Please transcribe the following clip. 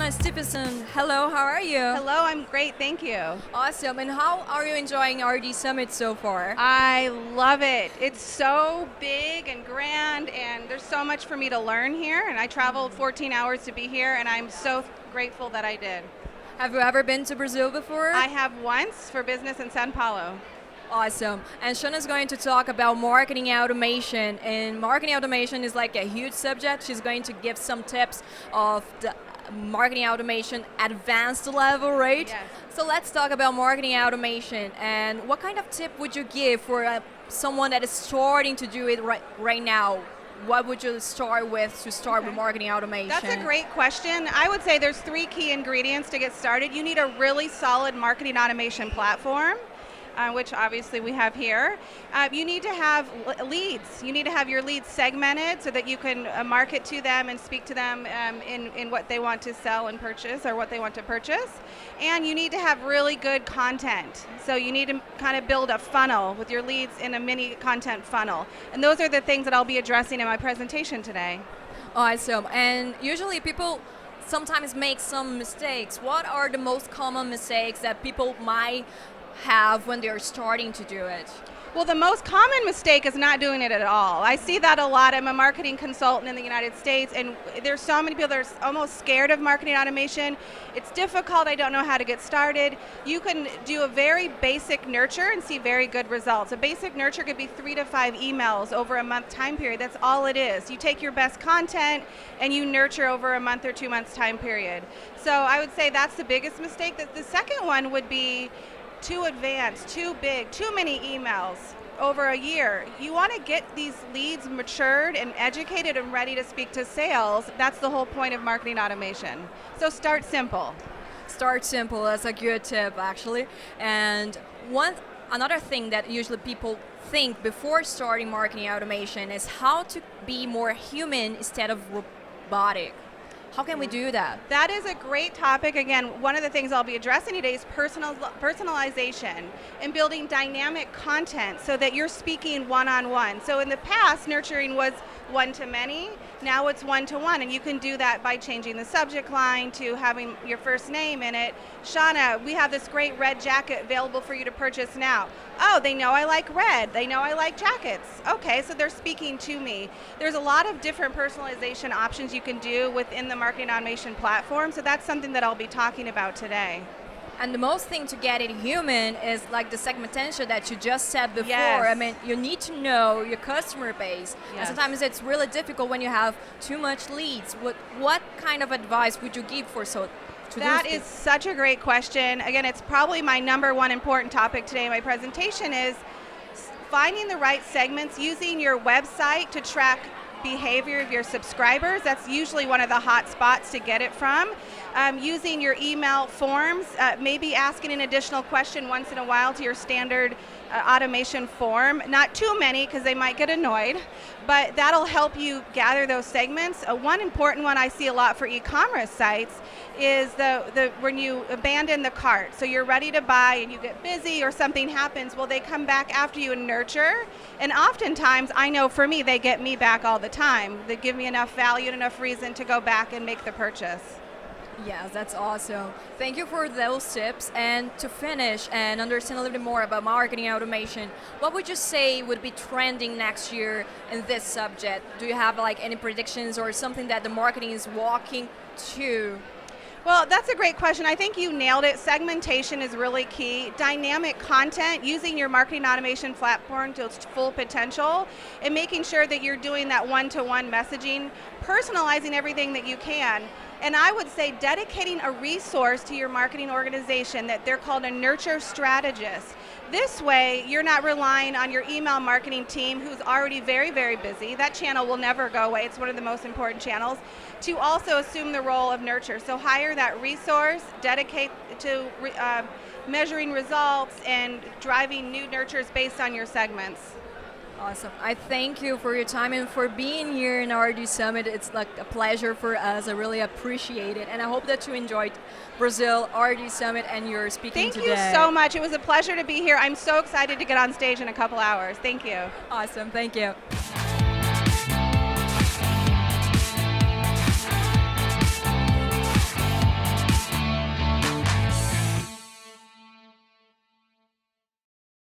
Shawna Stephenson. Hello, how are you? Hello, I'm great, thank you. Awesome. And how are you enjoying RD Summit so far? I love it. It's so big and grand, and there's so much for me to learn here. And I traveled 14 hours to be here, and I'm so grateful that I did. Have you ever been to Brazil before? I have once for business in Sao Paulo. Awesome. And Shawna's going to talk about marketing automation. And marketing automation is like a huge subject. She's going to give some tips of the marketing automation advanced level, right? Yes. So let's talk about marketing automation. And what kind of tip would you give for someone that is starting to do it right now? What would you start with to start with marketing automation? That's a great question. I would say there's 3 key ingredients to get started. You need a really solid marketing automation platform, which obviously we have here. You need to have leads. You need to have your leads segmented so that you can market to them and speak to them in what they want to sell and purchase or what they want to purchase. And you need to have really good content. So you need to kind of build a funnel with your leads in a mini content funnel. And those are the things that I'll be addressing in my presentation today. Awesome. And usually people sometimes make some mistakes. What are the most common mistakes that people might have when they're starting to do it? Well, the most common mistake is not doing it at all. I see that a lot. I'm a marketing consultant in the United States, and there's so many people that are almost scared of marketing automation. It's difficult. I don't know how to get started. You can do a very basic nurture and see very good results. A basic nurture could be 3 to 5 emails over a month time period. That's all it is. You take your best content and you nurture over a month or 2 months time period. So I would say that's the biggest mistake. The second one would be too advanced, too big, too many emails over a year. You want to get these leads matured and educated and ready to speak to sales. That's the whole point of marketing automation. So start simple. Start simple, that's a good tip actually. And another thing that usually people think before starting marketing automation is how to be more human instead of robotic. How can we do that? That is a great topic. Again, one of the things I'll be addressing today is personalization and building dynamic content so that you're speaking one-on-one. So in the past, nurturing was one-to-many. Now it's one-to-one, and you can do that by changing the subject line to having your first name in it. Shawna, we have this great red jacket available for you to purchase now. Oh, they know I like red. They know I like jackets. Okay, so they're speaking to me. There's a lot of different personalization options you can do within the marketing automation platform, so that's something that I'll be talking about today. And the most thing to get it human is like the segmentation that you just said before. Yes. I mean, you need to know your customer base. Yes. And sometimes it's really difficult when you have too much leads. What kind of advice would you give for That is such a great question. Again, it's probably my number one important topic today in my presentation is finding the right segments, using your website to track behavior of your subscribers. That's usually one of the hot spots to get it from. Using your email forms, maybe asking an additional question once in a while to your standard automation form. Not too many because they might get annoyed, but that'll help you gather those segments. One important one I see a lot for e-commerce sites is when you abandon the cart. So you're ready to buy and you get busy or something happens, well, they come back after you and nurture. And oftentimes, I know for me, they get me back all the time. They give me enough value and enough reason to go back and make the purchase. Yes, that's awesome. Thank you for those tips. And to finish and understand a little bit more about marketing automation, what would you say would be trending next year in this subject? Do you have like any predictions or something that the marketing is walking to? Well, that's a great question. I think you nailed it. Segmentation is really key. Dynamic content, using your marketing automation platform to its full potential, and making sure that you're doing that one-to-one messaging, personalizing everything that you can. And I would say dedicating a resource to your marketing organization that they're called a nurture strategist. This way, you're not relying on your email marketing team who's already very, very busy. That channel will never go away. It's one of the most important channels to also assume the role of nurture. So hire that resource, dedicate to measuring results and driving new nurtures based on your segments. Awesome. I thank you for your time and for being here in RD Summit. It's like a pleasure for us. I really appreciate it. And I hope that you enjoyed Brazil RD Summit and your speaking today. Thank you so much. It was a pleasure to be here. I'm so excited to get on stage in a couple hours. Thank you. Awesome. Thank you.